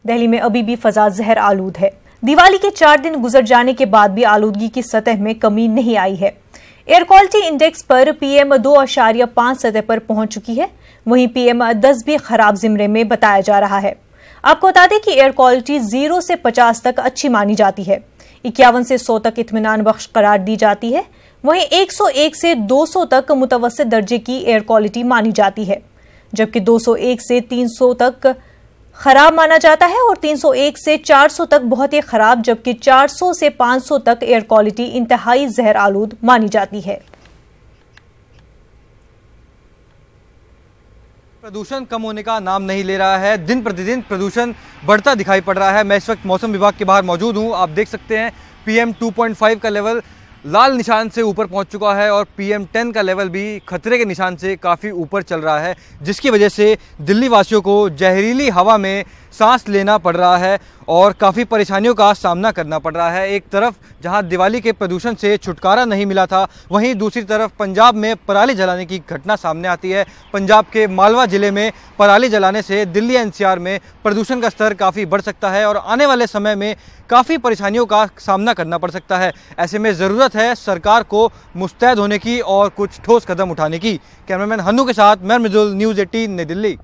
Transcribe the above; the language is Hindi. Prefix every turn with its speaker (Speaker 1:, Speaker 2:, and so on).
Speaker 1: दिल्ली में अभी भी फजा जहर आलूद है। दिवाली के 4 दिन गुजर जाने के बाद भी आलूदगी की सतह में कमी नहीं आई है। एयर क्वालिटी इंडेक्स पर PM 2.5 सतह पर पहुंच चुकी है। वहीं PM 10 भी खराब जिम्रे में बताया जा रहा है। आपको बता दें कि एयर क्वालिटी 0 से 50 तक अच्छी मानी जाती है। 51 से 100 तक इत्मीनान बख्श करार दी जाती है। वहीं 101 से 200 तक मुतवस्सित दर्जे की एयर क्वालिटी मानी जाती है, जबकि 201 से 300 तक खराब माना जाता है और 301 से 400 तक बहुत ही खराब, जबकि 400 से 500 तक एयर क्वालिटी इंतहाई जहर आलूद मानी जाती है।
Speaker 2: प्रदूषण कम होने का नाम नहीं ले रहा है। दिन प्रतिदिन प्रदूषण बढ़ता दिखाई पड़ रहा है। मैं इस वक्त मौसम विभाग के बाहर मौजूद हूं। आप देख सकते हैं PM 2.5 का लेवल लाल निशान से ऊपर पहुंच चुका है और PM 10 का लेवल भी खतरे के निशान से काफ़ी ऊपर चल रहा है, जिसकी वजह से दिल्ली वासियों को जहरीली हवा में सांस लेना पड़ रहा है और काफ़ी परेशानियों का सामना करना पड़ रहा है। एक तरफ जहां दिवाली के प्रदूषण से छुटकारा नहीं मिला था, वहीं दूसरी तरफ पंजाब में पराली जलाने की घटना सामने आती है। पंजाब के मालवा ज़िले में पराली जलाने से दिल्ली NCR में प्रदूषण का स्तर काफ़ी बढ़ सकता है और आने वाले समय में काफ़ी परेशानियों का सामना करना पड़ सकता है। ऐसे में ज़रूरत है सरकार को मुस्तैद होने की और कुछ ठोस कदम उठाने की। कैमरामैन हन्नू के साथ मैं मृदुल, न्यूज़ 18 नई दिल्ली।